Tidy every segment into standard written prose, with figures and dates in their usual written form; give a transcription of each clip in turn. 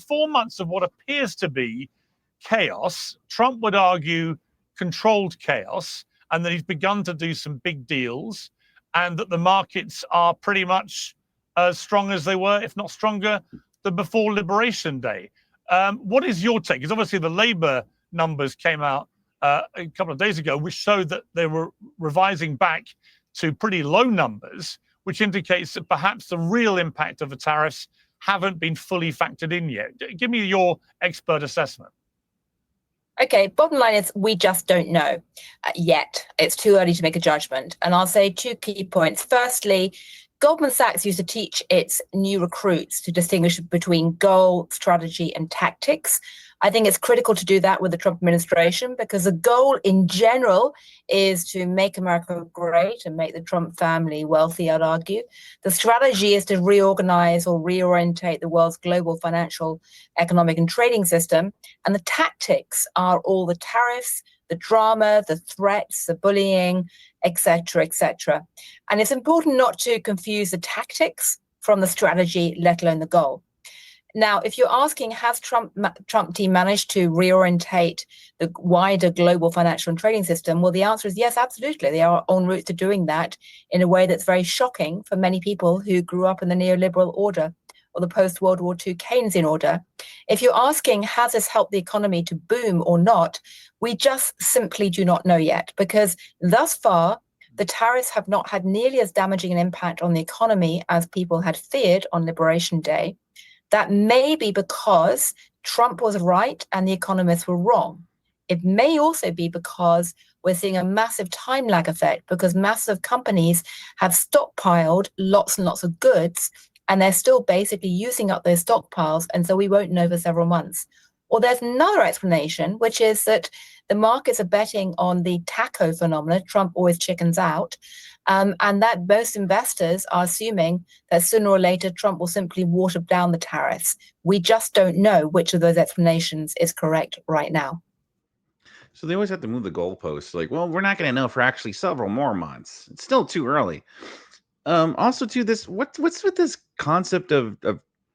4 months of what appears to be chaos. Trump would argue controlled chaos, and that he's begun to do some big deals, and that the markets are pretty much as strong as they were, if not stronger, than before Liberation Day. What is your take? Because obviously the Labour numbers came out a couple of days ago, which showed that they were revising back to pretty low numbers, which indicates that perhaps the real impact of the tariffs haven't been fully factored in yet. Give me your expert assessment. Okay, bottom line is we just don't know yet. It's too early to make a judgment. And I'll say 2 key points. Firstly, Goldman Sachs used to teach its new recruits to distinguish between goal, strategy, and tactics. I think it's critical to do that with the Trump administration, because the goal in general is to make America great and make the Trump family wealthy, I'd argue. The strategy is to reorganize or reorientate the world's global financial, economic, and trading system. And the tactics are all the tariffs, the drama, the threats, the bullying, etc., etc. And it's important not to confuse the tactics from the strategy, let alone the goal. Now, if you're asking, has Trump team managed to reorientate the wider global financial and trading system? Well, the answer is yes, absolutely. They are en route to doing that in a way that's very shocking for many people who grew up in the neoliberal order or the post-World War II Keynesian order. If you're asking, has this helped the economy to boom or not, we just simply do not know yet, because thus far, the tariffs have not had nearly as damaging an impact on the economy as people had feared on Liberation Day. That may be because Trump was right and the economists were wrong. It may also be because we're seeing a massive time lag effect, because massive companies have stockpiled lots and lots of goods, and they're still basically using up those stockpiles, and so we won't know for several months. Or there's another explanation, which is that the markets are betting on the taco phenomenon, Trump always chickens out, and that most investors are assuming that sooner or later Trump will simply water down the tariffs. We just don't know which of those explanations is correct right now. So they always have to move the goalposts. Like, well, we're not going to know for actually several more months. It's still too early. Also, too, this what's with this concept of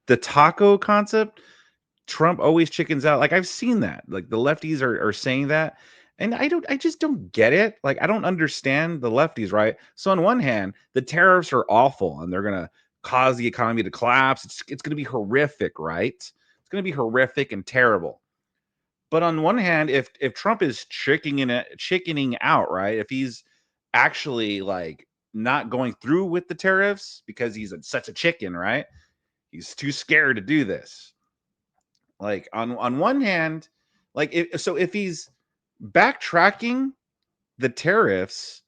the taco concept? Trump always chickens out. Like, I've seen that. Like, the lefties are saying that. And I just don't get it. Like, I don't understand the lefties, right? So on one hand, the tariffs are awful and they're gonna cause the economy to collapse. It's gonna be horrific, right? It's gonna be horrific and terrible. But on one hand, if Trump is chickening out, right? If he's actually like not going through with the tariffs because he's such a chicken, right? He's too scared to do this. Like on one hand, like if he's backtracking the tariffs,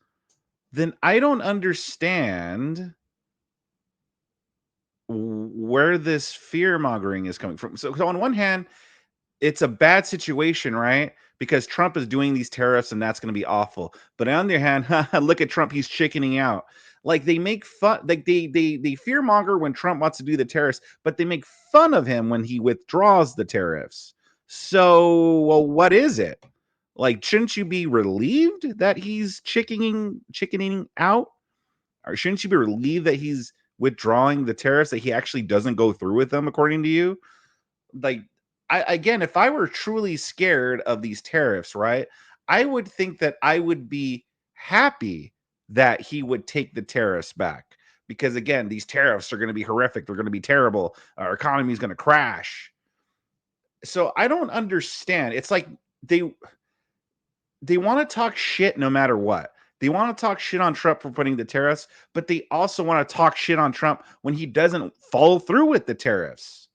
then I don't understand where this fear mongering is coming from. So on one hand, it's a bad situation, right? Because Trump is doing these tariffs and that's going to be awful. But on the other hand, look at Trump, he's chickening out. Like they make fun, like they fear monger when Trump wants to do the tariffs, but they make fun of him when he withdraws the tariffs. So, what is it? Like, shouldn't you be relieved that he's chickening out? Or shouldn't you be relieved that he's withdrawing the tariffs, that he actually doesn't go through with them, according to you? Like, again, if I were truly scared of these tariffs, right, I would think that I would be happy that he would take the tariffs back. Because again, these tariffs are going to be horrific. They're going to be terrible. Our economy is going to crash. So I don't understand. It's like they want to talk shit no matter what. They want to talk shit on Trump for putting the tariffs, but they also want to talk shit on Trump when he doesn't follow through with the tariffs.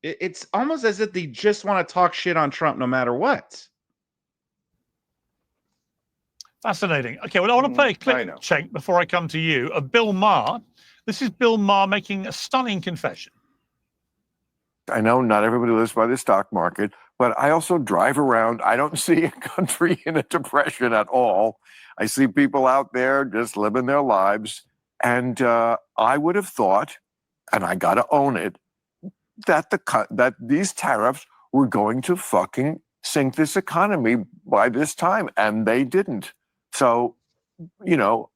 It's almost as if they just want to talk shit on Trump no matter what. Fascinating. Okay, well, I want to play a clip, Cenk, before I come to you, of Bill Maher. This is Bill Maher making a stunning confession. I know not everybody lives by the stock market, but I also drive around. I don't see a country in a depression at all. I see people out there just living their lives. And I would have thought, and I got to own it, that these tariffs were going to fucking sink this economy by this time, and they didn't. So, you know,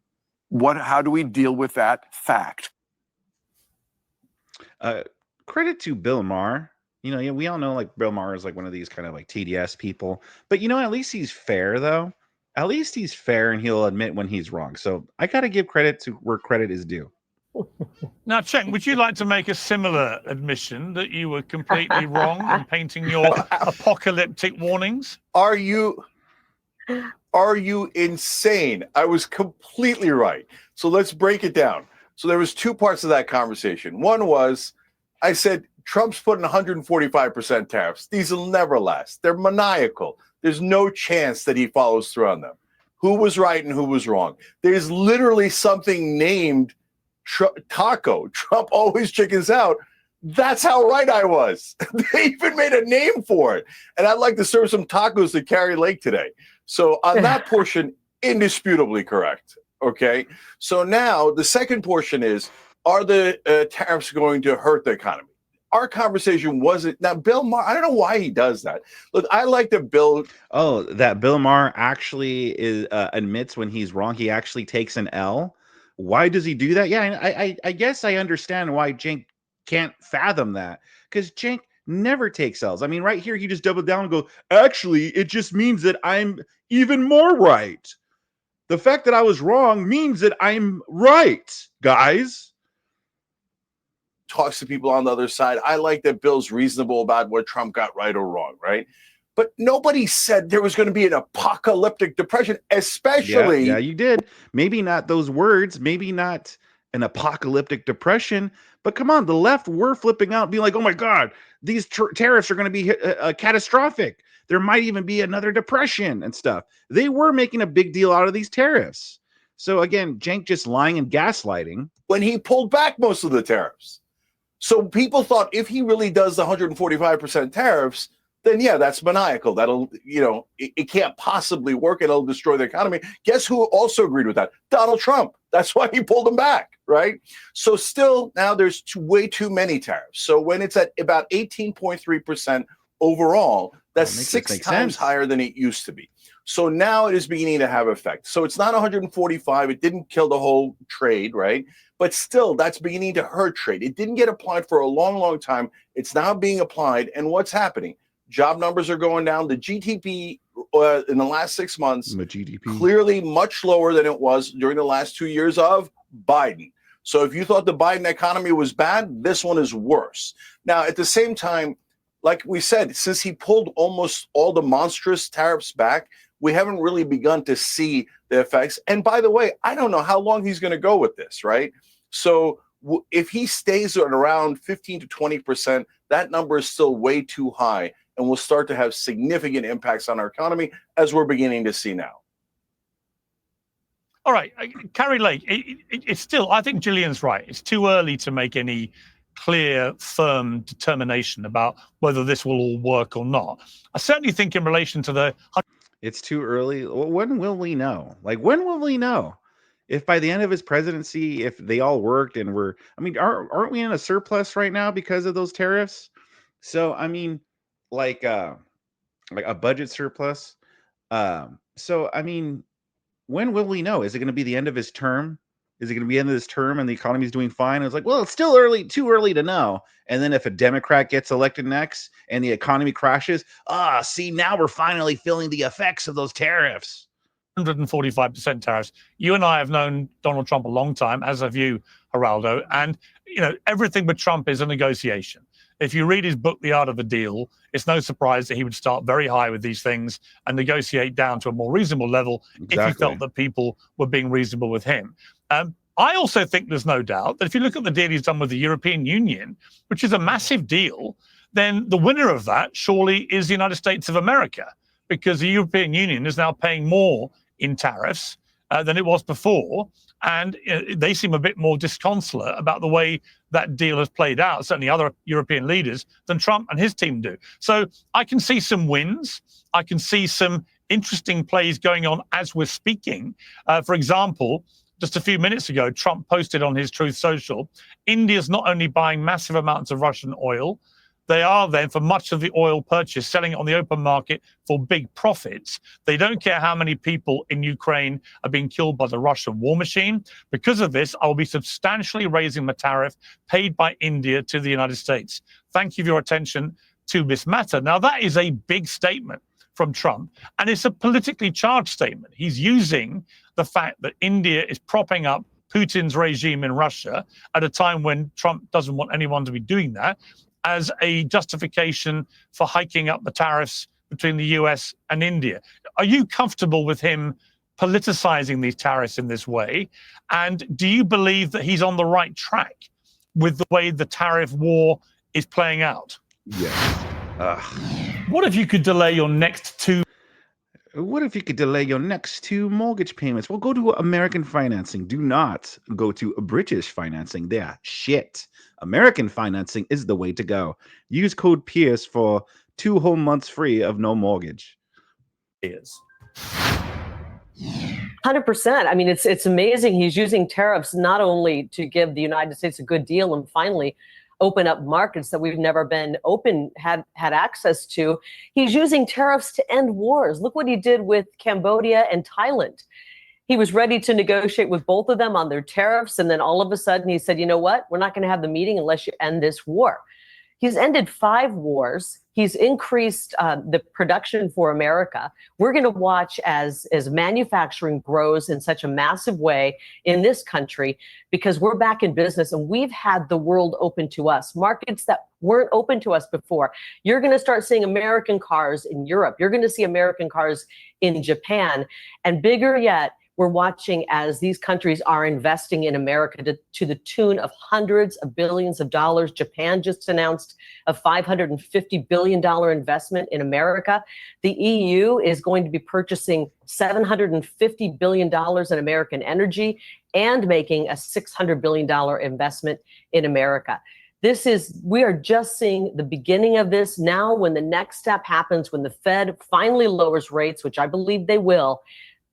how do we deal with that fact? credit to Bill Maher. You know, yeah, we all know like Bill Maher is like one of these kind of like TDS people, but you know, at least he's fair though. At least he's fair and he'll admit when he's wrong. So I got to give credit to where credit is due. Now, Cenk, would you like to make a similar admission that you were completely wrong in painting your apocalyptic warnings? Are you insane? I was completely right. So let's break it down. So there was two parts of that conversation. One was, I said, Trump's putting 145% tariffs. These will never last. They're maniacal. There's no chance that he follows through on them. Who was right and who was wrong? There's literally something named taco. Trump always chickens out. That's how right I was. They even made a name for it. And I'd like to serve some tacos to Kari Lake today. So on that portion, indisputably correct. Okay. So now the second portion is, are the tariffs going to hurt the economy? Our conversation wasn't. Now, Bill Maher, I don't know why he does that. Look, I like that Bill. Oh, that Bill Maher actually is admits when he's wrong. He actually takes an L. Why does he do that? Yeah, I guess I understand why Cenk can't fathom that, because Cenk never takes L's. I mean, right here, he just doubled down and go, actually, it just means that I'm even more right. The fact that I was wrong means that I'm right, guys. Talks to people on the other side. I like that Bill's reasonable about what Trump got right or wrong, right? But nobody said there was going to be an apocalyptic depression, especially. Yeah, you did. Maybe not those words, maybe not an apocalyptic depression, but come on, the left were flipping out, being like, oh my God, these tariffs are going to be catastrophic. There might even be another depression and stuff. They were making a big deal out of these tariffs. So again, Cenk just lying and gaslighting. When he pulled back most of the tariffs. So people thought if he really does the 145% tariffs, then yeah, that's maniacal. That'll, it can't possibly work. It'll destroy the economy. Guess who also agreed with that? Donald Trump. That's why he pulled them back, right? So still now there's way too many tariffs. So when it's at about 18.3% overall, that's 6 times higher than it used to be. So now it is beginning to have effect. So it's not 145. It didn't kill the whole trade, right? But still, that's beginning to hurt trade. It didn't get applied for a long, long time. It's now being applied. And what's happening? Job numbers are going down. The GDP in the last 6 months, clearly much lower than it was during the last 2 years of Biden. So if you thought the Biden economy was bad, this one is worse. Now, at the same time, like we said, since he pulled almost all the monstrous tariffs back, we haven't really begun to see the effects. And by the way, I don't know how long he's going to go with this, right? So if he stays at around 15 to 20%, that number is still way too high and will start to have significant impacts on our economy, as we're beginning to see now. All right, Kari Lake, it's still, I think Gillian's right. It's too early to make any clear, firm determination about whether this will all work or not. I certainly think in relation to the... It's too early. When will we know? Like, when will we know? If by the end of his presidency, if they all worked and we're... I mean, aren't we in a surplus right now because of those tariffs? So, I mean, like a budget surplus. So, I mean, when will we know? Is it going to be the end of his term? Is it going to be the end of his term and the economy is doing fine? It's like, well, it's still too early to know. And then if a Democrat gets elected next and the economy crashes, see, now we're finally feeling the effects of those tariffs. 145% tariffs. You and I have known Donald Trump a long time, as have you, Geraldo. And, everything with Trump is a negotiation. If you read his book, The Art of the Deal, it's no surprise that he would start very high with these things and negotiate down to a more reasonable level if he felt that people were being reasonable with him. I also think there's no doubt that if you look at the deal he's done with the European Union, which is a massive deal, then the winner of that surely is the United States of America, because the European Union is now paying more in tariffs than it was before. And they seem a bit more disconsolate about the way that deal has played out, certainly other European leaders, than Trump and his team do. So I can see some wins. I can see some interesting plays going on as we're speaking. For example, just a few minutes ago, Trump posted on his Truth Social, India's not only buying massive amounts of Russian oil, they are then, for much of the oil purchase, selling it on the open market for big profits. They don't care how many people in Ukraine are being killed by the Russian war machine. Because of this, I will be substantially raising the tariff paid by India to the United States. Thank you for your attention to this matter. Now, that is a big statement from Trump, and it's a politically charged statement. He's using the fact that India is propping up Putin's regime in Russia at a time when Trump doesn't want anyone to be doing that, as a justification for hiking up the tariffs between the US and India. Are you comfortable with him politicizing these tariffs in this way? And do you believe that he's on the right track with the way the tariff war is playing out? Yes. What if you could delay your next two? What if you could delay your next 2 mortgage payments? Well, go to American financing. Do not go to British financing. They are shit. American financing is the way to go. Use code Piers for 2 whole months free of no mortgage. Is 100%. I mean, it's amazing. He's using tariffs not only to give the United States a good deal and finally open up markets that we've never been had access to. He's using tariffs to end wars. Look what he did with Cambodia and Thailand. He was ready to negotiate with both of them on their tariffs. And then all of a sudden he said, you know what? We're not going to have the meeting unless you end this war. He's ended 5 wars. He's increased the production for America. We're going to watch as manufacturing grows in such a massive way in this country, because we're back in business and we've had the world open to us, markets that weren't open to us before. You're going to start seeing American cars in Europe. You're going to see American cars in Japan. And bigger yet, we're watching as these countries are investing in America to the tune of hundreds of billions of dollars. Japan just announced a $550 billion investment in America. The EU is going to be purchasing $750 billion in American energy and making a $600 billion investment in America. We are just seeing the beginning of this now. When the next step happens, when the Fed finally lowers rates, which I believe they will,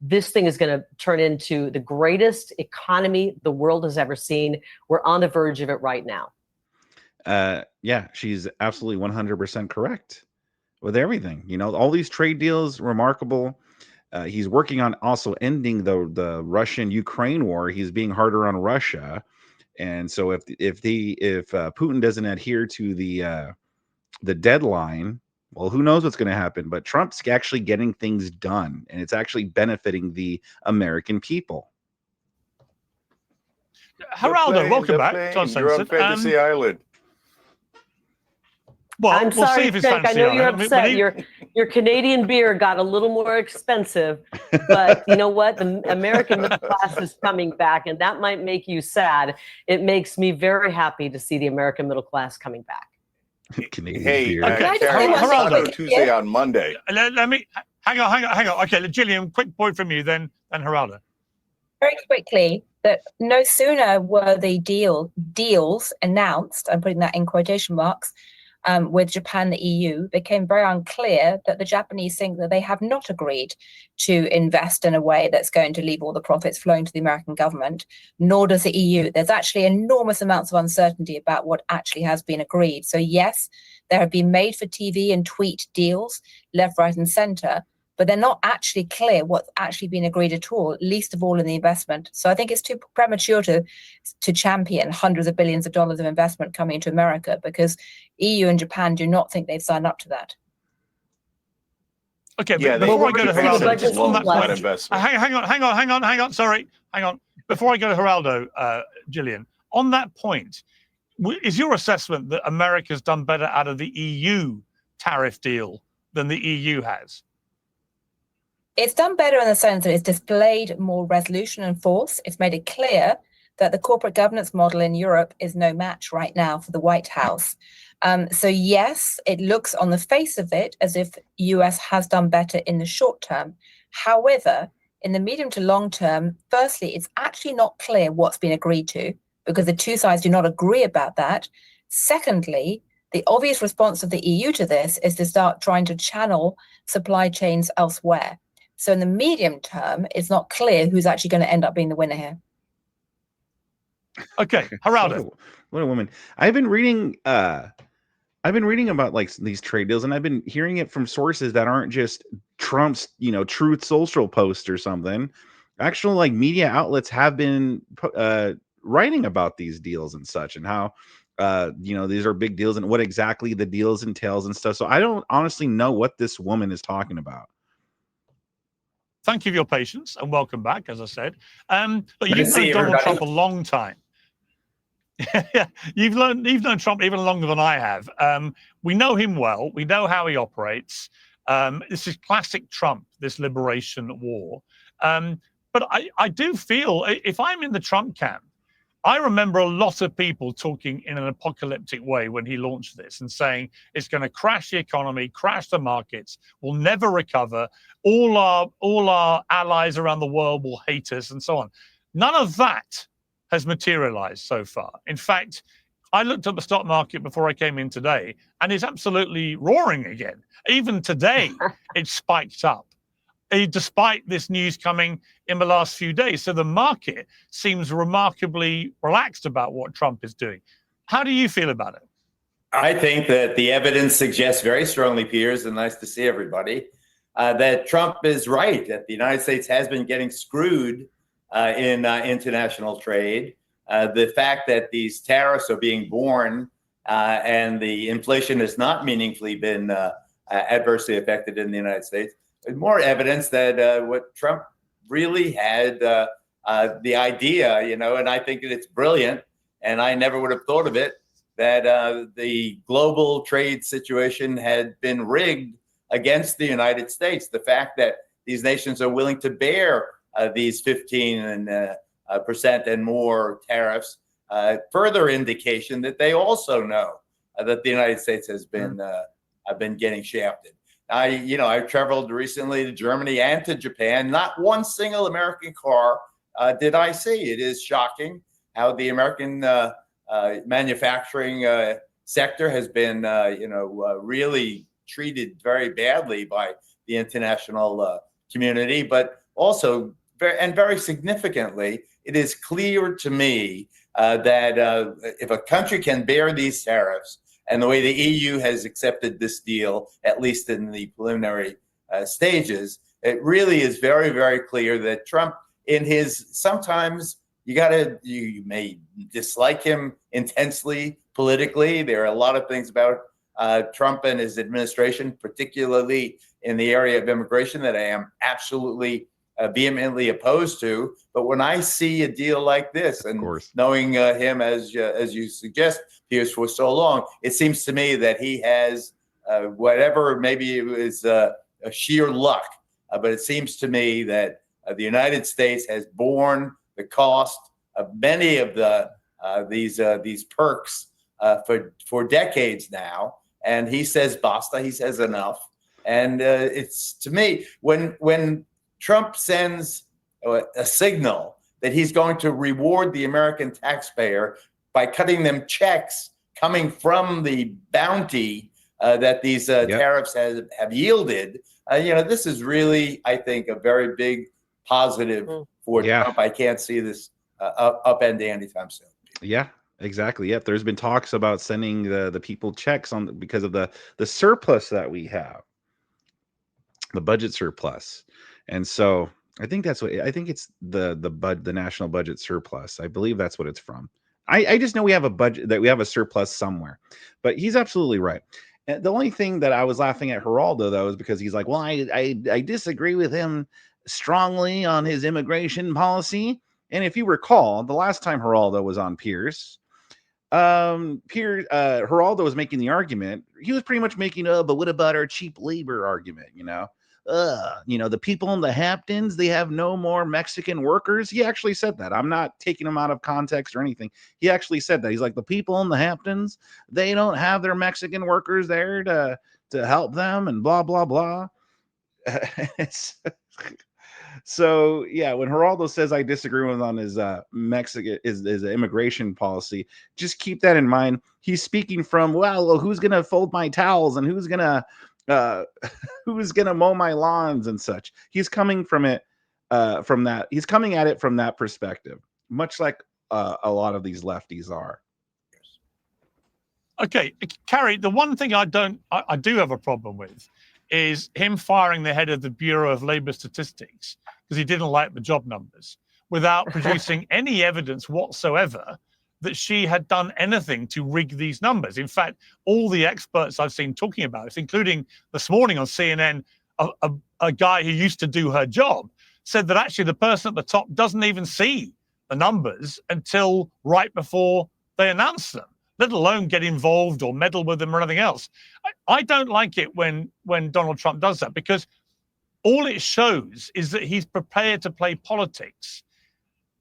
this thing is going to turn into the greatest economy the world has ever seen. We're on the verge of it right now. Yeah, she's absolutely 100% correct with everything. You know, all these trade deals, remarkable. He's working on also ending the Russian-Ukraine war. He's being harder on Russia. And so if Putin doesn't adhere to the deadline, well, who knows what's going to happen? But Trump's actually getting things done, and it's actually benefiting the American people. Geraldo, welcome back to Uncensored. You're on Fantasy Island. Well, I'm we'll sorry, see if it's Cenk, I Fantasy know you're Island. upset. Your Canadian beer got a little more expensive, but you know what? The American middle class is coming back, and that might make you sad. It makes me very happy to see the American middle class coming back. Canadian Hey, beer. Taco Tuesday on Monday. Let me hang on. Okay, Gillian, quick point from you, then Geraldo. Very quickly, that no sooner were the deals announced, I'm putting that in quotation marks, with Japan and the EU, became very unclear that the Japanese think that they have not agreed to invest in a way that's going to leave all the profits flowing to the American government, nor does the EU. There's actually enormous amounts of uncertainty about what actually has been agreed. So yes, there have been made for TV and tweet deals, left, right, and center, but they're not actually clear what's actually been agreed at all, least of all in the investment. So I think it's too premature to champion hundreds of billions of dollars of investment coming into America, because EU and Japan do not think they've signed up to that. Okay, Yeah, before I go to Geraldo, just on that point, investment. hang on. Before I go to Geraldo, Gillian, on that point, is your assessment that America's done better out of the EU tariff deal than the EU has? It's done better in the sense that it's displayed more resolution and force. It's made it clear that the corporate governance model in Europe is no match right now for the White House. So yes, it looks on the face of it as if US has done better in the short term. However, in the medium to long term, firstly, it's actually not clear what's been agreed to, because the two sides do not agree about that. Secondly, the obvious response of the EU to this is to start trying to channel supply chains elsewhere. So in the medium term, it's not clear who's actually going to end up being the winner here. Okay, Geraldo. What a woman. I've been reading I've been reading about like these trade deals, and I've been hearing it from sources that aren't just Trump's, Truth Social post or something. Actual like media outlets have been writing about these deals and such, and how these are big deals and what exactly the deals entails and stuff. So I don't honestly know what this woman is talking about. Thank you for your patience and welcome back, as I said. But Good to you've see known Donald everybody. Trump a long time. Yeah, you've known Trump even longer than I have. We know him well. We know how he operates. This is classic Trump, this liberation war. But I do feel, if I'm in the Trump camp, I remember a lot of people talking in an apocalyptic way when he launched this and saying it's going to crash the economy, crash the markets, we'll never recover. All our allies around the world will hate us, and so on. None of that has materialized so far. In fact, I looked at the stock market before I came in today, and it's absolutely roaring again. Even today, it spiked up, despite this news coming in the last few days. So the market seems remarkably relaxed about what Trump is doing. How do you feel about it? I think that the evidence suggests very strongly, Piers, and nice to see everybody, that Trump is right, that the United States has been getting screwed in international trade. The fact that these tariffs are being borne and the inflation has not meaningfully been adversely affected in the United States is more evidence that what Trump really had the idea, and I think that it's brilliant, and I never would have thought of it, that the global trade situation had been rigged against the United States. The fact that these nations are willing to bear these 15% and more tariffs, further indication that they also know that the United States has been getting shafted. I've traveled recently to Germany and to Japan. Not one single American car did I see. It is shocking how the American manufacturing sector has been, really treated very badly by the international community, but also very significantly, it is clear to me that if a country can bear these tariffs, and the way the EU has accepted this deal, at least in the preliminary stages, it really is very, very clear that Trump, in his, sometimes you may dislike him intensely politically. There are a lot of things about Trump and his administration, particularly in the area of immigration, that I am absolutely vehemently opposed to. But when I see a deal like this, and knowing him as you suggest, Piers, for so long, it seems to me that he has whatever, maybe it was a sheer luck, but it seems to me that the United States has borne the cost of many of these perks for decades now. And he says basta, he says enough. And it's, to me, when Trump sends a signal that he's going to reward the American taxpayer by cutting them checks coming from the bounty that these tariffs have yielded, this is really, I think, a very big positive for Trump. I can't see this upending anytime soon. Yeah, exactly. Yep. There's been talks about sending the people checks because of the surplus that we have, the budget surplus. And so I think it's the national budget surplus. I believe that's what it's from. I just know we have a budget, that we have a surplus somewhere, but he's absolutely right. And the only thing that I was laughing at Geraldo, though, is because he's like, well, I disagree with him strongly on his immigration policy. And if you recall, the last time Geraldo was on Piers, Geraldo was making the argument. He was pretty much making, but what about our cheap labor argument? The people in the Hamptons, they have no more Mexican workers. He actually said that. I'm not taking him out of context or anything. He actually said that. He's like, the people in the Hamptons, they don't have their Mexican workers there to help them, and blah, blah, blah. So yeah, when Geraldo says I disagree with him on his his immigration policy, just keep that in mind. He's speaking from, well, who's gonna fold my towels and who's gonna mow my lawns and such. He's coming from it from that. He's coming at it from that perspective, much like a lot of these lefties are. Okay, Kari, the one thing I do have a problem with is him firing the head of the Bureau of Labor Statistics because he didn't like the job numbers without producing any evidence whatsoever that she had done anything to rig these numbers. In fact, all the experts I've seen talking about it, including this morning on CNN, a guy who used to do her job, said that actually the person at the top doesn't even see the numbers until right before they announce them, let alone get involved or meddle with them or anything else. I don't like it when Donald Trump does that, because all it shows is that he's prepared to play politics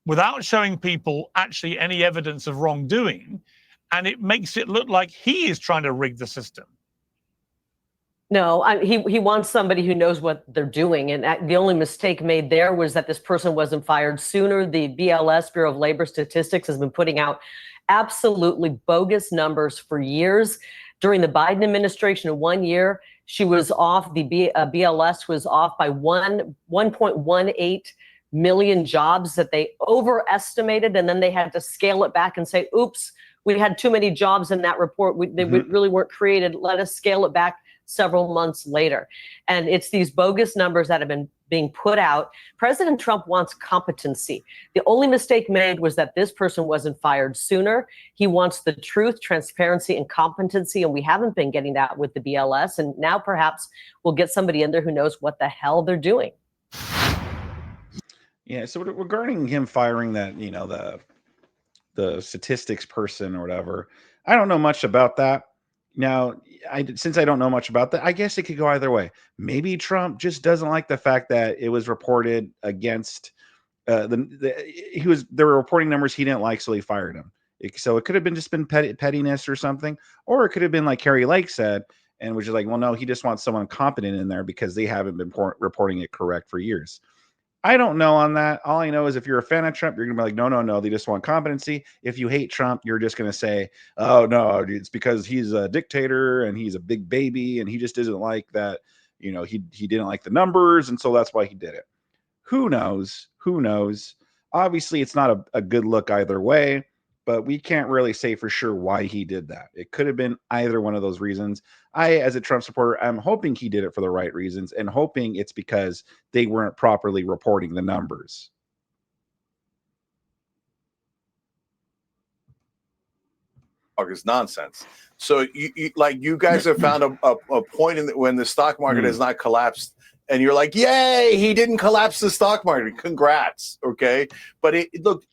without showing people actually any evidence of wrongdoing, and it makes it look like he is trying to rig the system. No, he wants somebody who knows what they're doing. And the only mistake made there was that this person wasn't fired sooner. The BLS, Bureau of Labor Statistics, has been putting out absolutely bogus numbers for years. During the Biden administration, in 1 year, she was off, the BLS was off by 1.18 million jobs that they overestimated. And then they had to scale it back and say, oops, we had too many jobs in that report. They really weren't created. Let us scale it back several months later. And it's these bogus numbers that have been being put out. President Trump wants competency. The only mistake made was that this person wasn't fired sooner. He wants the truth, transparency, and competency, and we haven't been getting that with the BLS. And now perhaps we'll get somebody in there who knows what the hell they're doing. Yeah, so regarding him firing that, the statistics person or whatever, I don't know much about that. Now, since I don't know much about that, I guess it could go either way. Maybe Trump just doesn't like the fact that it was reported against they were reporting numbers he didn't like, so he fired him. So it could have been pettiness or something, or it could have been like Kari Lake said, and which is like, well, no, he just wants someone competent in there because they haven't been reporting it correct for years. I don't know on that. All I know is if you're a fan of Trump, you're going to be like, no, they just want competency. If you hate Trump, you're just going to say, oh, no, it's because he's a dictator and he's a big baby and he just doesn't like that, he didn't like the numbers, and so that's why he did it. Who knows? Obviously, it's not a good look either way, but we can't really say for sure why he did that. It could have been either one of those reasons. I, as a Trump supporter, I'm hoping he did it for the right reasons and hoping it's because they weren't properly reporting the numbers. Is nonsense. So you guys have found a point when the stock market has not collapsed, and you're like, yay, he didn't collapse the stock market. Congrats. Okay. But look.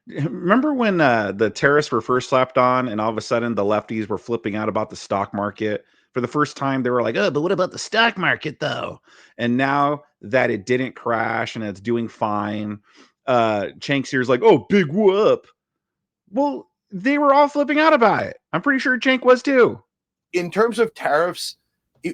Remember when the tariffs were first slapped on and all of a sudden the lefties were flipping out about the stock market? For the first time, they were like, oh, but what about the stock market, though? And now that it didn't crash and it's doing fine, Cenk Uygur's like, oh, big whoop. Well, they were all flipping out about it. I'm pretty sure Cenk was too. In terms of tariffs,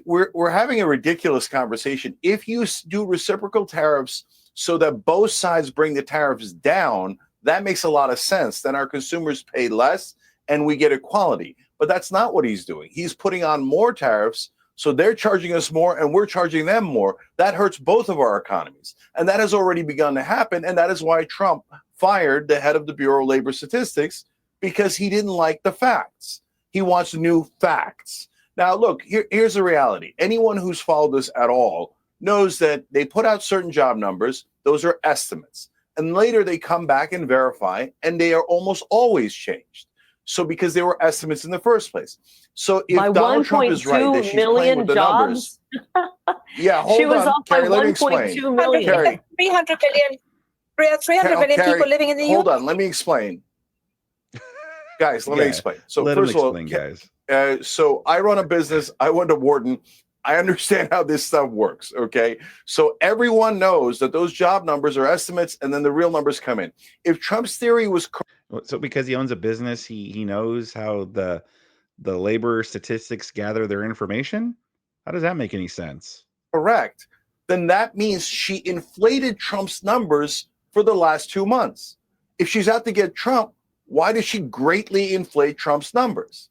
we're having a ridiculous conversation. If you do reciprocal tariffs so that both sides bring the tariffs down, that makes a lot of sense. Then our consumers pay less and we get equality. But that's not what he's doing. He's putting on more tariffs, so they're charging us more and we're charging them more. That hurts both of our economies. And that has already begun to happen. And that is why Trump fired the head of the Bureau of Labor Statistics, because he didn't like the facts. He wants new facts. Now, look, here's the reality. Anyone who's followed this at all knows that they put out certain job numbers. Those are estimates. And later they come back and verify, and they are almost always changed. So because they were estimates in the first place. So if by Donald Trump is right that she's playing with the numbers. Yeah, hold on. She was off Kari, by let me explain. 1.2 million. Kari. 300 million Kari, people living in the UK. Hold on, let me explain. Guys, let me explain. So first of all, guys. So I run a business. I went to Wharton. I understand how this stuff works, okay? So everyone knows that those job numbers are estimates, and then the real numbers come in. If Trump's theory was so because he owns a business, he knows how the labor statistics gather their information? How does that make any sense? correct, then that means she inflated Trump's numbers for the last 2 months. If she's out to get Trump, why does she greatly inflate Trump's numbers?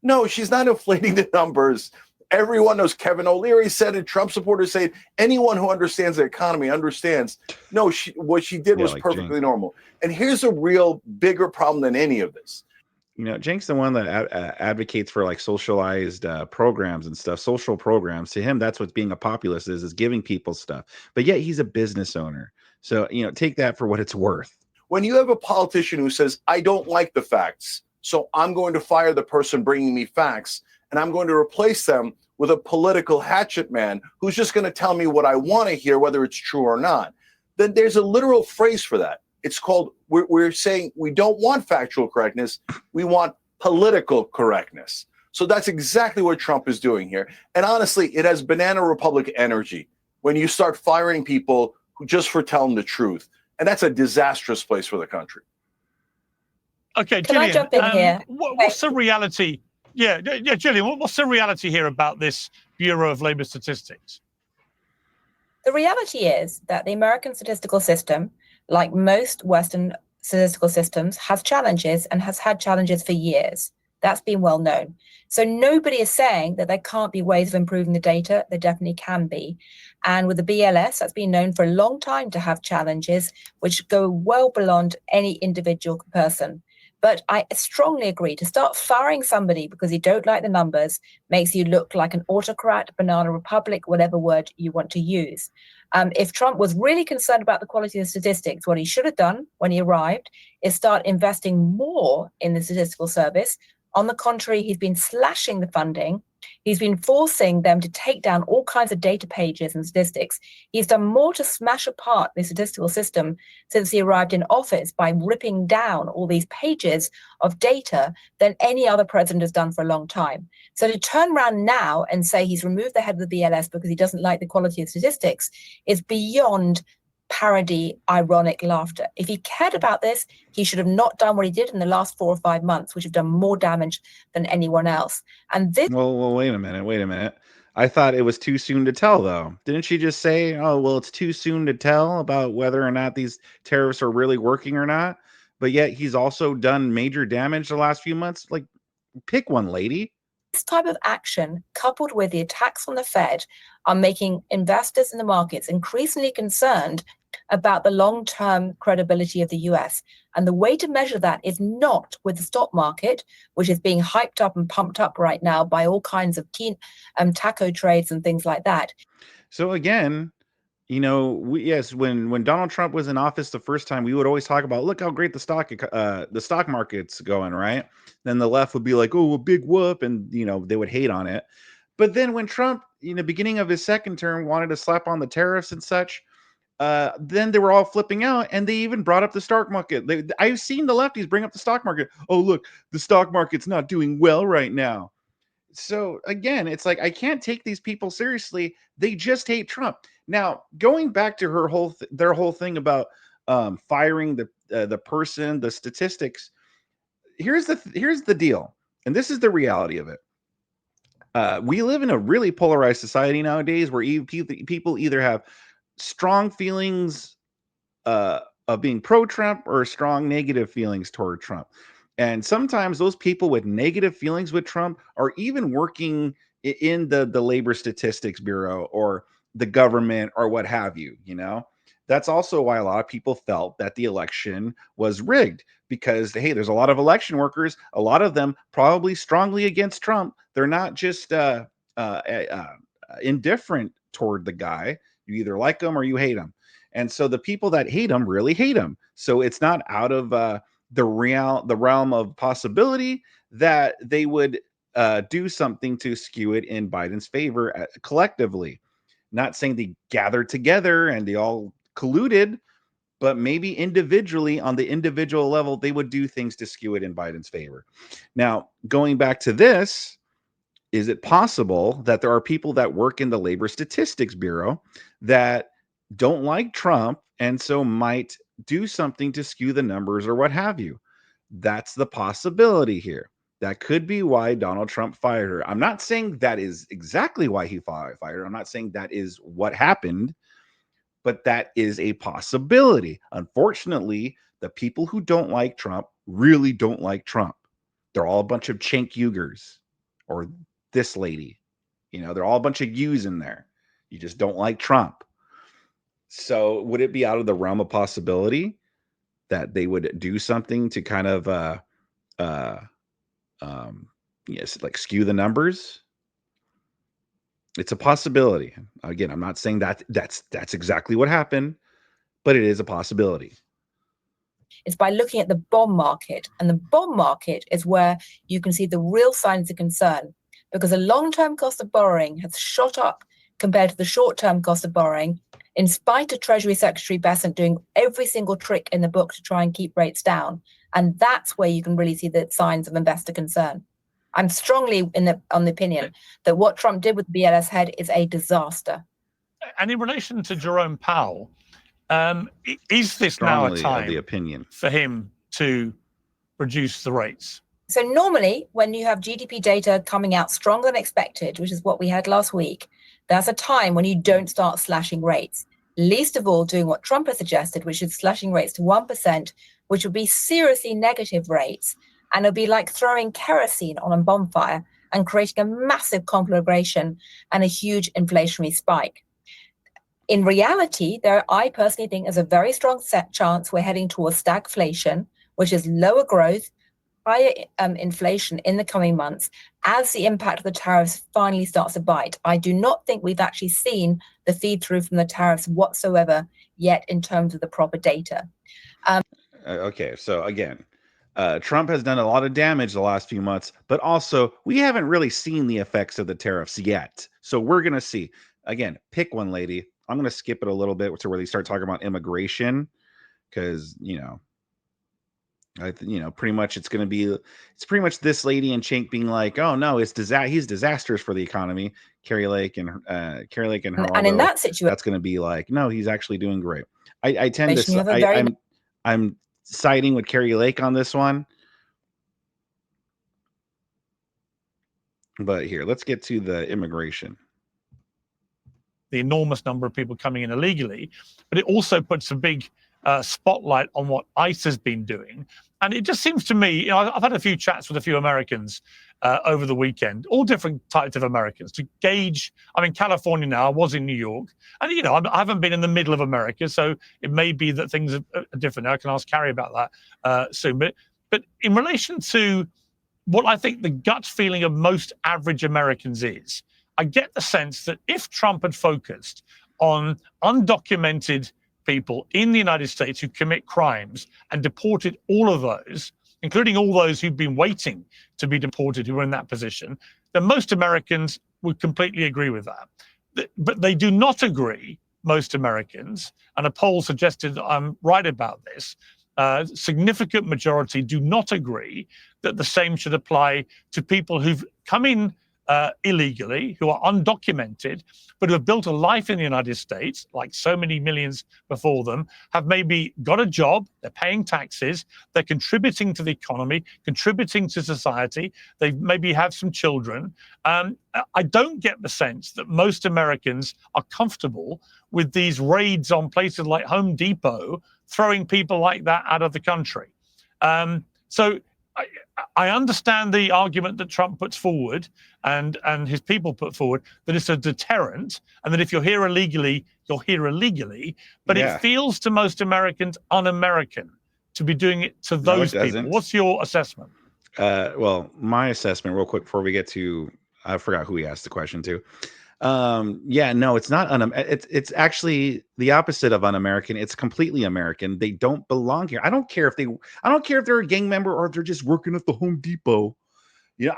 No, she's not inflating the numbers. Everyone knows. Kevin O'Leary said it. Trump supporters say it. Anyone who understands the economy understands. No, what she did was perfectly normal. And here's a real bigger problem than any of this. You know, Cenk's the one that advocates for like socialized programs and stuff, social programs. To him, that's what being a populist is giving people stuff. But yet he's a business owner. So, you know, take that for what it's worth. When you have a politician who says, I don't like the facts, so I'm going to fire the person bringing me facts, and I'm going to replace them with a political hatchet man who's just going to tell me what I want to hear, whether it's true or not, then there's a literal phrase for that. It's called, we're saying we don't want factual correctness, we want political correctness. So that's exactly what Trump is doing here. And honestly, it has banana republic energy when you start firing people who just for telling the truth. And that's a disastrous place for the country. Okay, Can I Gillian, jump in here? what's the reality? Yeah, Gillian, what's the reality here about this Bureau of Labor Statistics? The reality is that the American statistical system, like most Western statistical systems, has challenges and has had challenges for years. That's been well known. So nobody is saying that there can't be ways of improving the data. There definitely can be. And with the BLS, that's been known for a long time to have challenges which go well beyond any individual person. But I strongly agree, to start firing somebody because you don't like the numbers makes you look like an autocrat, banana republic, whatever word you want to use. If Trump was really concerned about the quality of statistics, what he should have done when he arrived is start investing more in the statistical service. On the contrary, he's been slashing the funding. He's been forcing them to take down all kinds of data pages and statistics. He's done more to smash apart the statistical system since he arrived in office by ripping down all these pages of data than any other president has done for a long time. So to turn around now and say he's removed the head of the BLS because he doesn't like the quality of statistics is beyond parody, ironic laughter. If he cared about this, he should have not done what he did in the last 4 or 5 months, which have done more damage than anyone else. And this. Well, wait a minute. I thought it was too soon to tell, though. Didn't she just say, oh, well, it's too soon to tell about whether or not these tariffs are really working or not? But yet he's also done major damage the last few months. Like, pick one, lady. This type of action, coupled with the attacks on the Fed, are making investors in the markets increasingly concerned about the long-term credibility of the US. And the way to measure that is not with the stock market, which is being hyped up and pumped up right now by all kinds of taco trades and things like that. So again, you know, when Donald Trump was in office the first time, we would always talk about, look how great the stock market's going, right? Then the left would be like, oh, a big whoop, and you know, they would hate on it. But then when Trump, in the beginning of his second term, wanted to slap on the tariffs and such, then they were all flipping out, and they even brought up the stock market. I've seen the lefties bring up the stock market. Oh, look, the stock market's not doing well right now. So again, it's like I can't take these people seriously. They just hate Trump. Now, going back to their whole thing about firing the person, the statistics. Here's the deal, and this is the reality of it. We live in a really polarized society nowadays, where people either have strong feelings of being pro-Trump or strong negative feelings toward Trump. And sometimes those people with negative feelings with Trump are even working in the Labor Statistics Bureau or the government or what have you, you know? That's also why a lot of people felt that the election was rigged, because, hey, there's a lot of election workers, a lot of them probably strongly against Trump. They're not just indifferent toward the guy. You either like him or you hate him. And so the people that hate him really hate him. So it's not out of the realm of possibility that they would do something to skew it in Biden's favor collectively. Not saying they gathered together and they all colluded, but maybe individually, on the individual level, they would do things to skew it in Biden's favor. Now, going back to this, is it possible that there are people that work in the Labor Statistics Bureau that don't like Trump and so might do something to skew the numbers or what have you? That's the possibility here. That could be why Donald Trump fired her. I'm not saying that is exactly why he fired her. I'm not saying that is what happened, but that is a possibility. Unfortunately, the people who don't like Trump really don't like Trump. They're all a bunch of Cenk Uygurs, or this lady. You know, they're all a bunch of U's in there. You just don't like Trump. So would it be out of the realm of possibility that they would do something to kind of yes, like skew the numbers. It's a possibility. Again, I'm not saying that that's exactly what happened, but it is a possibility. Is by looking at the bond market. And the bond market is where you can see the real signs of concern, because the long-term cost of borrowing has shot up compared to the short-term cost of borrowing, in spite of Treasury Secretary Bessent doing every single trick in the book to try and keep rates down. And that's where you can really see the signs of investor concern. I'm strongly on the opinion that what Trump did with the BLS head is a disaster. And in relation to Jerome Powell, is this now a Strongly of time the opinion for him to reduce the rates? So normally when you have GDP data coming out stronger than expected, which is what we had last week, that's a time when you don't start slashing rates. Least of all doing what Trump has suggested, which is slashing rates to 1%, which would be seriously negative rates. And it'll be like throwing kerosene on a bonfire and creating a massive conflagration and a huge inflationary spike. In reality, I personally think there's a very strong chance we're heading towards stagflation, which is lower growth, higher inflation in the coming months as the impact of the tariffs finally starts to bite. I do not think we've actually seen the feed through from the tariffs whatsoever yet in terms of the proper data. Okay, so again, Trump has done a lot of damage the last few months, but also we haven't really seen the effects of the tariffs yet. So we're going to see. Again, pick one, lady. I'm going to skip it a little bit to where they start talking about immigration, because, pretty much it's pretty much this lady and Cenk being like, oh no, he's disastrous for the economy. Kari Lake and Geraldo, and in that situation, that's going to be like, no, he's actually doing great. I tend you have a to, very I'm siding with Kari Lake on this one. But here, let's get to the immigration. The enormous number of people coming in illegally, but it also puts a big spotlight on what ICE has been doing. And it just seems to me, I've had a few chats with a few Americans over the weekend, all different types of Americans, to gauge. I'm in California now, I was in New York, and I haven't been in the middle of America, so it may be that things are different. I can ask Kari about that soon. But in relation to what I think the gut feeling of most average Americans is, I get the sense that if Trump had focused on undocumented people in the United States who commit crimes and deported all of those, including all those who've been waiting to be deported who are in that position, then most Americans would completely agree with that. But they do not agree, most Americans, and a poll suggested that I'm right about this, significant majority do not agree that the same should apply to people who've come in illegally, who are undocumented, but who have built a life in the United States, like so many millions before them, have maybe got a job, they're paying taxes, they're contributing to the economy, contributing to society, they maybe have some children. I don't get the sense that most Americans are comfortable with these raids on places like Home Depot, throwing people like that out of the country. So I understand the argument that Trump puts forward and his people put forward, that it's a deterrent, and that if you're here illegally, you're here illegally. But Yeah. it feels to most Americans un-American to be doing it to those people. doesn't. What's your assessment? Well, my assessment, real quick, before we get to, I forgot who he asked the question to. No, it's not it's actually the opposite of un-American. It's completely American. They don't belong here. I don't care if they're a gang member or they're just working at the Home Depot.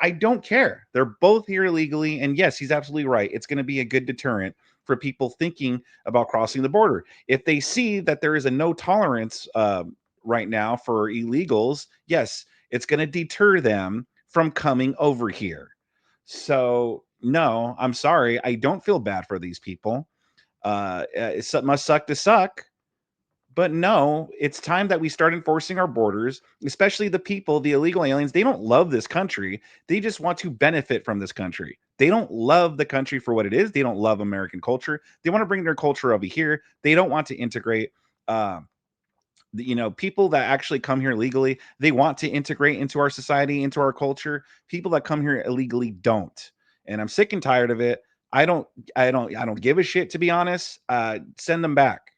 I don't care. They're both here illegally. And yes, he's absolutely right. It's going to be a good deterrent for people thinking about crossing the border. If they see that there is a no tolerance right now for illegals, yes, it's going to deter them from coming over here. So no, I'm sorry. I don't feel bad for these people. It must suck to suck. But no, it's time that we start enforcing our borders, especially the people, the illegal aliens. They don't love this country. They just want to benefit from this country. They don't love the country for what it is. They don't love American culture. They want to bring their culture over here. They don't want to integrate. People that actually come here legally, they want to integrate into our society, into our culture. People that come here illegally don't. And I'm sick and tired of it. I don't give a shit, to be honest. Send them back.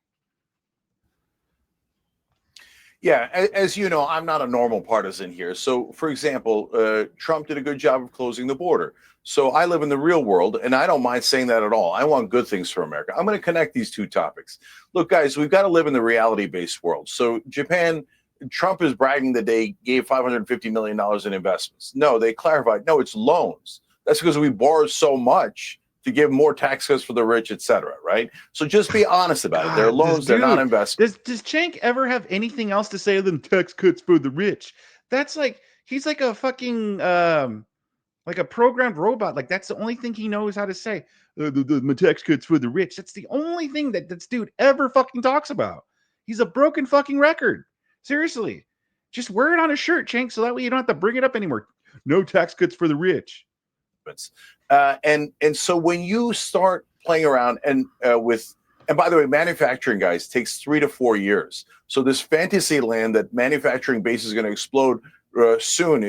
Yeah, as you know, I'm not a normal partisan here. So, for example, Trump did a good job of closing the border. So I live in the real world, and I don't mind saying that at all. I want good things for America. I'm going to connect these two topics. Look, guys, we've got to live in the reality-based world. So Japan, Trump is bragging that they gave $550 million in investments. No, they clarified, no, it's loans. That's because we borrowed so much to give more tax cuts for the rich, et cetera, right? So just be honest about it. They're loans, they're not investments. Does Cenk ever have anything else to say than tax cuts for the rich? That's like, he's like a fucking, like a programmed robot. Like, that's the only thing he knows how to say. The tax cuts for the rich. That's the only thing that this dude ever fucking talks about. He's a broken fucking record. Seriously. Just wear it on a shirt, Cenk, so that way you don't have to bring it up anymore. No tax cuts for the rich. And so when you start playing around and by the way, manufacturing, guys, takes 3 to 4 years. So this fantasy land that manufacturing base is going to explode soon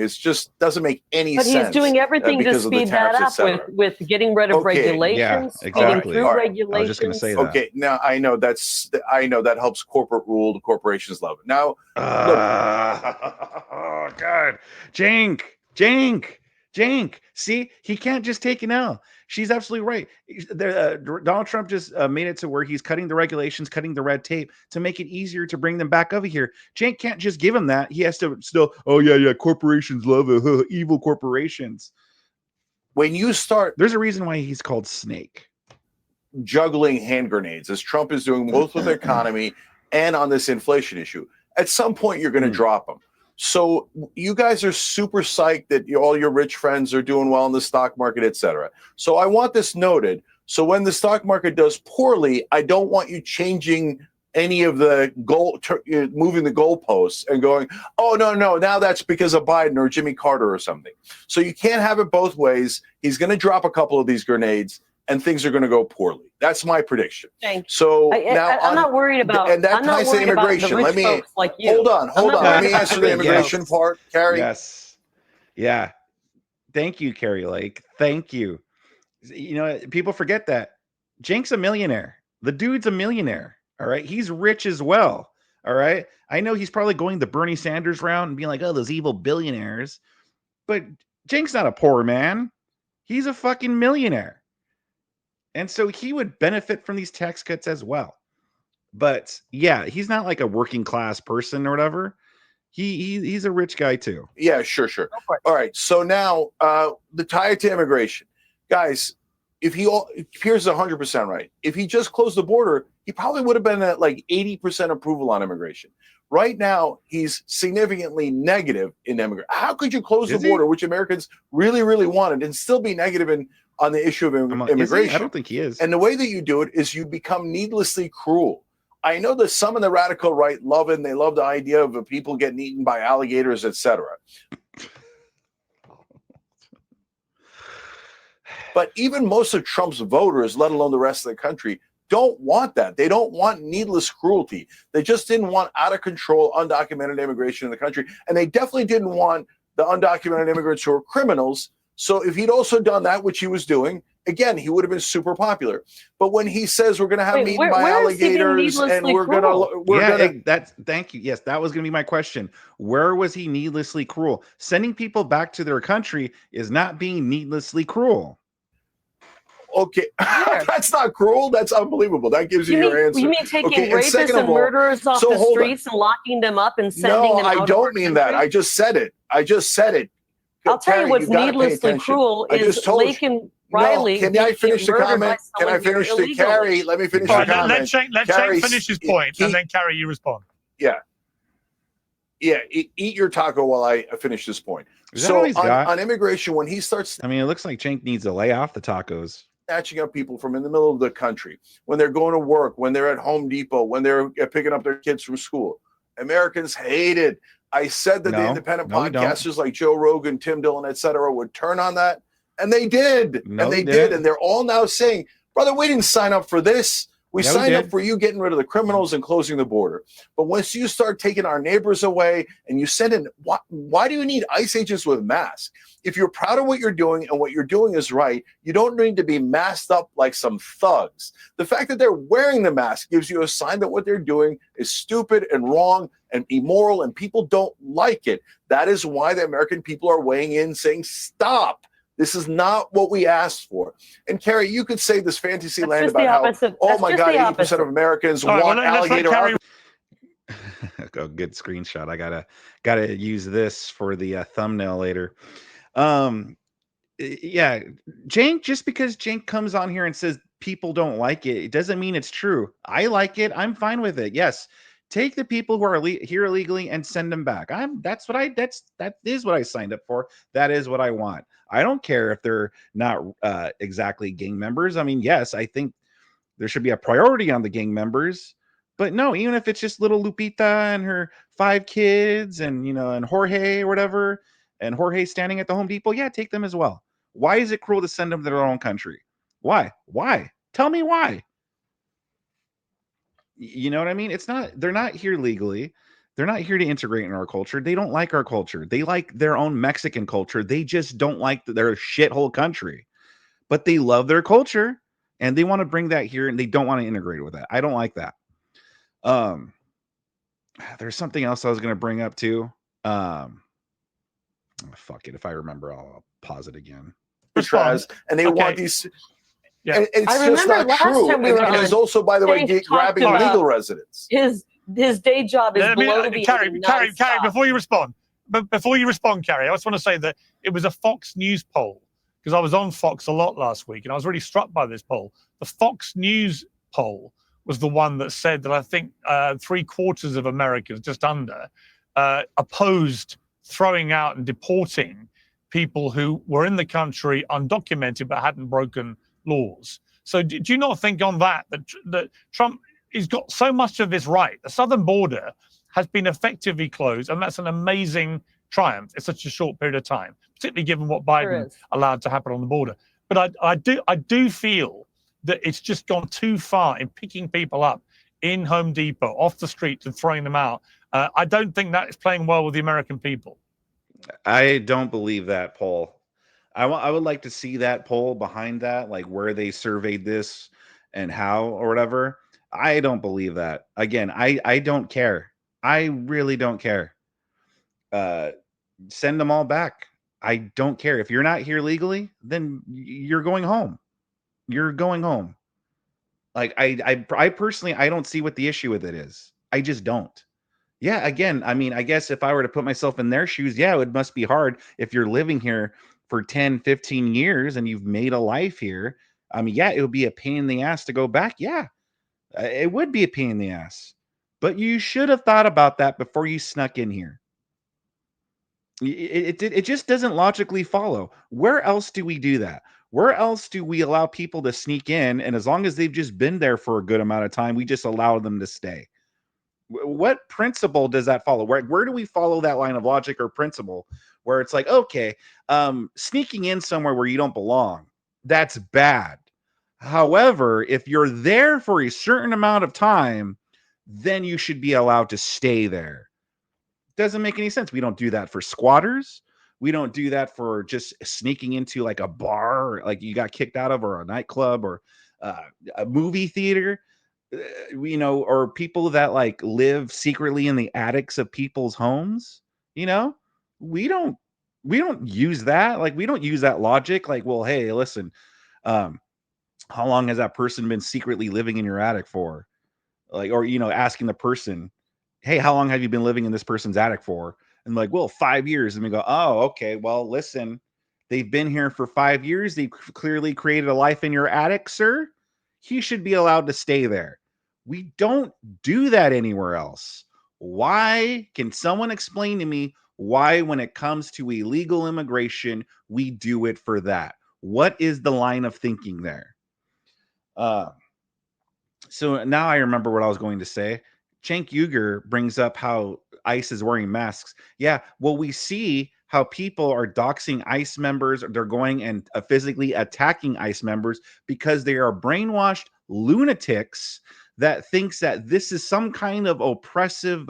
doesn't make any sense. But he's doing everything to speed that up with getting rid of regulations, speeding through regulations. I was just going to say that. Okay, now I know that helps corporate rule. The corporations love it. Now, oh God, Cenk. See, he can't just take an L. She's absolutely right. Donald Trump just made it to where he's cutting the regulations, cutting the red tape to make it easier to bring them back over here. Cenk can't just give him that. He has to still, corporations love it. Evil corporations. When you start... There's a reason why he's called Snake. Juggling hand grenades, as Trump is doing both with the economy and on this inflation issue. At some point, you're going to drop them. So you guys are super psyched that all your rich friends are doing well in the stock market, et cetera. So I want this noted. So when the stock market does poorly, I don't want you changing any of the moving the goalposts and going, oh, no, now that's because of Biden or Jimmy Carter or something. So you can't have it both ways. He's going to drop a couple of these grenades and things are going to go poorly. That's my prediction. Thanks. So I'm not worried about, and that ties to immigration. Let me like you. hold on. Let me answer the immigration part, Kari. Yes. Yeah. Thank you, Kari Lake. Thank you. You know, people forget that Cenk's a millionaire. The dude's a millionaire. All right. He's rich as well. All right. I know he's probably going the Bernie Sanders round and being like, oh, those evil billionaires. But Cenk's not a poor man. He's a fucking millionaire. And so he would benefit from these tax cuts as well. But yeah, he's not like a working class person or whatever. He's a rich guy too. Yeah, sure. All right. So now the tie to immigration. Guys, if Piers is 100% right. If he just closed the border, he probably would have been at like 80% approval on immigration. Right now, he's significantly negative in immigration. How could you close the border, which Americans really, really wanted, and still be negative on the issue of immigration? I don't think he is. And the way that you do it is you become needlessly cruel. I know that some of the radical right love it, and they love the idea of people getting eaten by alligators, etc. But even most of Trump's voters, let alone the rest of the country, don't want that. They don't want needless cruelty. They just didn't want out of control, undocumented immigration in the country. And they definitely didn't want the undocumented immigrants who are criminals. So if he'd also done that, which he was doing, again, he would have been super popular. But when he says we're going to have me eaten by alligators and thank you. Yes, that was going to be my question. Where was he needlessly cruel? Sending people back to their country is not being needlessly cruel. Okay, that's not cruel. That's unbelievable. That gives you your answer. You mean taking rapists and murderers off the streets and locking them up and sending them out? No, I don't mean that. I just said it. I'll tell you what's needlessly cruel is Lake and Riley. Can I finish the comment? Can I finish the Kari? Let me finish the comment. Let Cenk finish his point, and then Kari, you respond. Yeah. Eat your taco while I finish this point. So on immigration, when he starts, I mean, it looks like Cenk needs to lay off the tacos. Snatching up people from in the middle of the country, when they're going to work, when they're at Home Depot, when they're picking up their kids from school. Americans hate it. I said that the independent podcasters like Joe Rogan, Tim Dillon, etc., would turn on that, and they did. And they're all now saying, brother, we didn't sign up for this. We Yeah, we signed up did. for you getting rid of the criminals and closing the border. But once you start taking our neighbors away and you send in, why do you need ICE agents with masks? If you're proud of what you're doing and what you're doing is right, you don't need to be masked up like some thugs. The fact that they're wearing the mask gives you a sign that what they're doing is stupid and wrong and immoral, and people don't like it. That is why the American people are weighing in saying, stop. This is not what we asked for. And Kari, you could say this fantasy That's land just the about how, opposite. oh That's my just God, the 80% opposite. of Americans All right, want well, let's let alligator Kari. Oh, good screenshot. I gotta use this for the thumbnail later. Yeah, Cenk, just because Cenk comes on here and says people don't like it, it doesn't mean it's true. I like it. I'm fine with it. Yes, take the people who are here illegally and send them back. That is what I signed up for. That is what I want. I don't care if they're not exactly gang members. I mean, yes, I think there should be a priority on the gang members. But no, even if it's just little Lupita and her 5 kids and, and Jorge or whatever, and Jorge standing at the Home Depot, yeah, take them as well. Why is it cruel to send them to their own country? Why? Tell me why. You know what I mean? They're not here legally. They're not here to integrate in our culture. They don't like our culture. They like their own Mexican culture. They just don't like their shithole country. But they love their culture and they want to bring that here and they don't want to integrate with that. I don't like that. There's something else I was going to bring up too. Fuck it. If I remember, I'll pause it again. And they want these. Yeah. And it's I just remember not last true. time we And were it on, is also, by the way, Cenk grabbing talked about legal residents. His day job is bloviating Kari, nonstop. before you respond, Kari, I just want to say that it was a Fox News poll because I was on Fox a lot last week and I was really struck by this poll. The Fox News poll was the one that said that I think 3/4 of Americans, just under, opposed throwing out and deporting people who were in the country undocumented but hadn't broken laws. So do you not think on that Trump has got so much of this right? The southern border has been effectively closed, and that's an amazing triumph in such a short period of time, particularly given what Biden allowed to happen on the border. But I do feel that it's just gone too far in picking people up in Home Depot off the street and throwing them out. I don't think that is playing well with the American people. I don't believe that poll. I would like to see that poll behind that, like where they surveyed this and how or whatever. I don't believe that. Again, I don't care. I really don't care. Send them all back. I don't care. If you're not here legally, then you're going home. You're going home. Like I personally, I don't see what the issue with it is. I just don't. Yeah, again, I mean, I guess if I were to put myself in their shoes, yeah, it must be hard if you're living here for 10, 15 years and you've made a life here. I mean, yeah, it would be a pain in the ass to go back. Yeah, it would be a pain in the ass. But you should have thought about that before you snuck in here. It just doesn't logically follow. Where else do we do that? Where else do we allow people to sneak in? And as long as they've just been there for a good amount of time, we just allow them to stay. What principle does that follow? Where do we follow that line of logic or principle where it's like, okay, sneaking in somewhere where you don't belong, that's bad. However, if you're there for a certain amount of time, then you should be allowed to stay there. Doesn't make any sense. We don't do that for squatters. We don't do that for just sneaking into like a bar, like you got kicked out of, or a nightclub, or a movie theater. Or people that like live secretly in the attics of people's homes. We don't use that. Like, we don't use that logic. Like, well, hey, listen, how long has that person been secretly living in your attic for? Like, or asking the person, hey, how long have you been living in this person's attic for? And like, well, 5 years. And we go, oh, okay, well, listen, they've been here for 5 years. They've clearly created a life in your attic, sir. He should be allowed to stay there. We don't do that anywhere else. Why? Can someone explain to me why, when it comes to illegal immigration, we do it for that? What is the line of thinking there? So now I remember what I was going to say. Cenk Uygur brings up how ICE is wearing masks. Yeah, well, we see how people are doxing ICE members. They're going and physically attacking ICE members because they are brainwashed lunatics that thinks that this is some kind of oppressive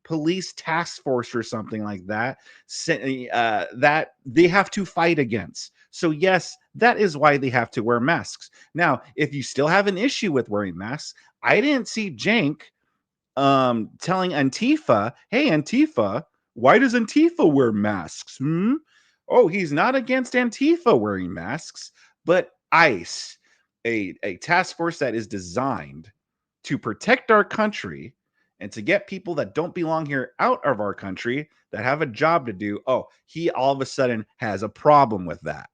police task force or something like that, that they have to fight against. So yes, that is why they have to wear masks. Now, if you still have an issue with wearing masks, I didn't see Cenk telling Antifa, hey, Antifa, why does Antifa wear masks? Oh, he's not against Antifa wearing masks, but ICE, a task force that is designed to protect our country and to get people that don't belong here out of our country that have a job to do. Oh, he all of a sudden has a problem with that.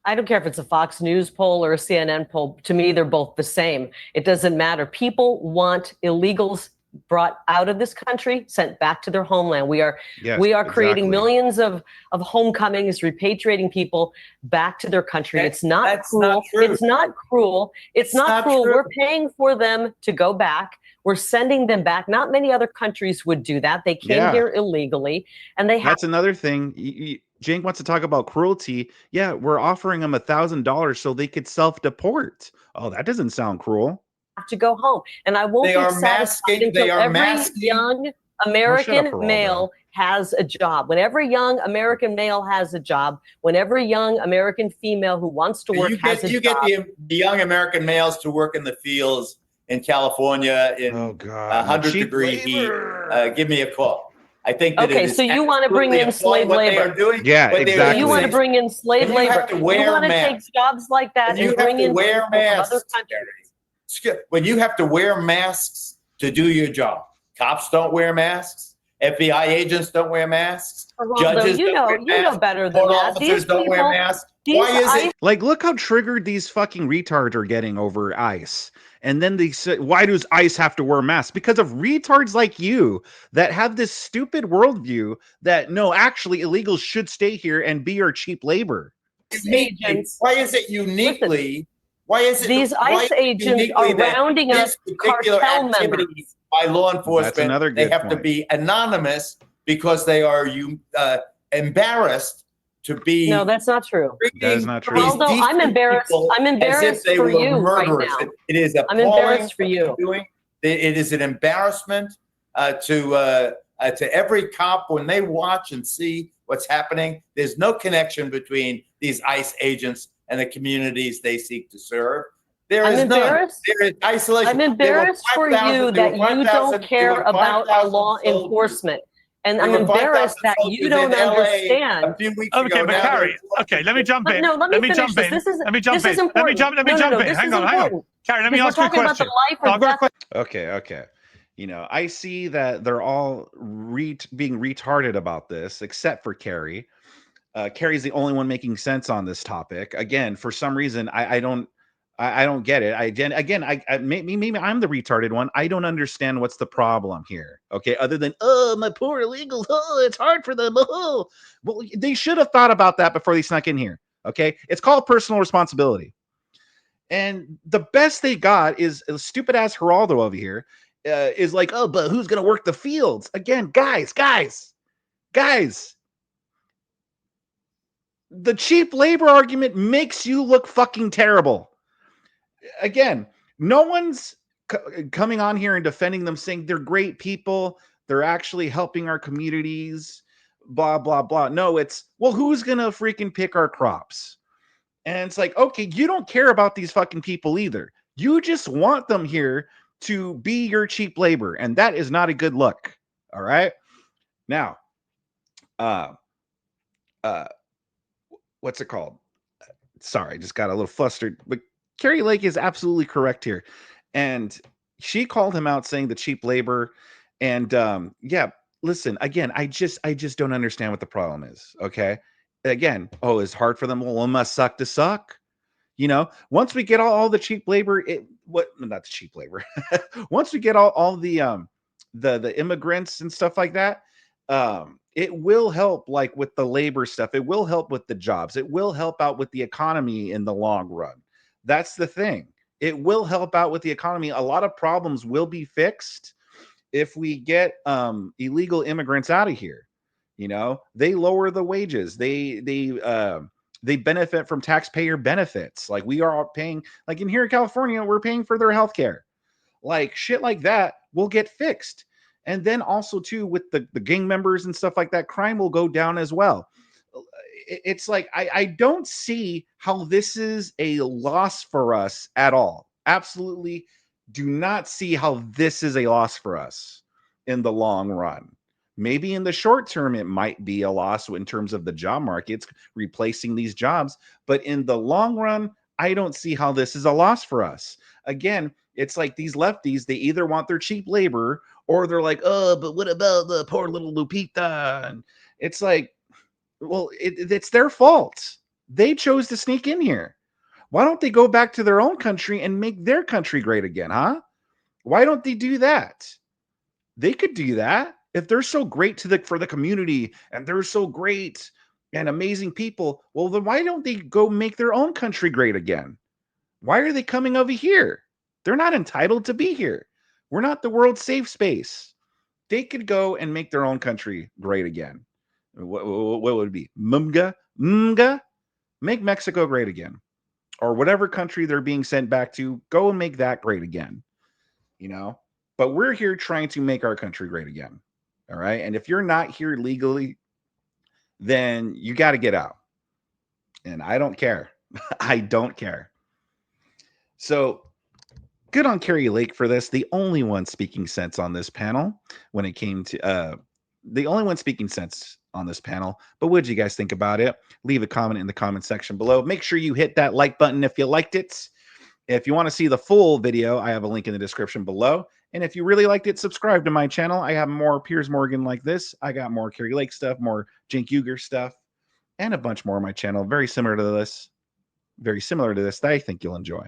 I don't care if it's a Fox News poll or a CNN poll. To me, they're both the same. It doesn't matter. People want illegals brought out of this country, sent back to their homeland. We are creating millions of homecomings, repatriating people back to their country. It's not cruel. It's not cruel. It's not cruel. We're paying for them to go back. We're sending them back. Not many other countries would do that. They came here illegally, and they have. That's another thing. Cenk wants to talk about cruelty. Yeah, we're offering them $1,000 so they could self-deport. Oh, that doesn't sound cruel. To go home, and I won't be satisfied until every young American male has a job. When every young American male has a job, when every young American female who wants to work has a job. You get the young American males to work in the fields in California in 100-degree heat. Give me a call. I think that so you want to bring in slave labor. Yeah, exactly. You want to bring in slave labor. You want to take jobs like that and bring in people from other countries. When you have to wear masks to do your job, cops don't wear masks, FBI agents don't wear masks, judges don't wear masks, you know better than court that. officers don't wear masks. Why is it? Like, look how triggered these fucking retards are getting over ICE. And then they say, why does ICE have to wear masks? Because of retards like you that have this stupid worldview that, no, actually illegals should stay here and be our cheap labor. Why is it uniquely... Why is it these ICE agents are rounding up cartel members by law enforcement? That's another good They have point. to be anonymous because they are embarrassed to be. No, that's not true. That is not true. Although I'm embarrassed. I'm embarrassed for you right now. It is I'm embarrassed for you. It is an embarrassment to every cop when they watch and see what's happening. There's no connection between these ICE agents and the communities they seek to serve. There is none. There is isolation. I'm embarrassed for you that you don't care about our law enforcement. And I'm embarrassed that you don't understand. Okay, but Kari, let me jump in. No, let me jump in. Let me jump in. Hang on. Kari, let me ask you a question. Okay. You know, I see that they're all being retarded about this, except for Kari. Kari's the only one making sense on this topic. Again, for some reason, I don't get it. Maybe I'm the retarded one. I don't understand what's the problem here. Okay, other than my poor illegals. It's hard for them. Well, they should have thought about that before they snuck in here. Okay, it's called personal responsibility. And the best they got is a stupid ass Geraldo over here. Is like, but who's gonna work the fields again, guys? The cheap labor argument makes you look fucking terrible. Again, no one's coming on here and defending them, saying they're great people, they're actually helping our communities, blah, blah, blah. No, it's, well, who's going to freaking pick our crops? And it's like, okay, you don't care about these fucking people either. You just want them here to be your cheap labor, and that is not a good look. All right? Now, what's it called? Sorry, I just got a little flustered. But Kari Lake is absolutely correct here. And she called him out saying the cheap labor. And listen, again, I just don't understand what the problem is. Okay. Again, it's hard for them. Well, it must suck to suck. You know, once we get all the cheap labor, not the cheap labor. Once we get all the immigrants and stuff like that, it will help, like with the labor stuff. It will help with the jobs. It will help out with the economy in the long run. That's the thing. It will help out with the economy. A lot of problems will be fixed if we get illegal immigrants out of here. You know, they lower the wages. They benefit from taxpayer benefits. Like we are all paying, like in here in California, we're paying for their health care. Like shit like that will get fixed. And then also too, with the gang members and stuff like that, crime will go down as well. It's like, I don't see how this is a loss for us at all. Absolutely do not see how this is a loss for us in the long run. Maybe in the short term, it might be a loss in terms of the job markets replacing these jobs. But in the long run, I don't see how this is a loss for us. Again, it's like these lefties, they either want their cheap labor or they're like, oh, but what about the poor little Lupita? And it's like, well, it's their fault. They chose to sneak in here. Why don't they go back to their own country and make their country great again, huh? Why don't they do that? They could do that. If they're so great for the community and they're so great and amazing people, well, then why don't they go make their own country great again? Why are they coming over here? They're not entitled to be here. We're not the world's safe space. They could go and make their own country great again. What would it be? Mga? Make Mexico great again. Or whatever country they're being sent back to, go and make that great again. You know? But we're here trying to make our country great again. All right. And if you're not here legally, then you got to get out. And I don't care. I don't care. So good on Kari Lake for this. The only one speaking sense on this panel when it came to the only one speaking sense on this panel. But what did you guys think about it? Leave a comment in the comment section below. Make sure you hit that like button if you liked it. If you want to see the full video, I have a link in the description below. And if you really liked it, subscribe to my channel. I have more Piers Morgan like this. I got more Kari Lake stuff, more Cenk Uygur stuff, and a bunch more on my channel. Very similar to this that I think you'll enjoy.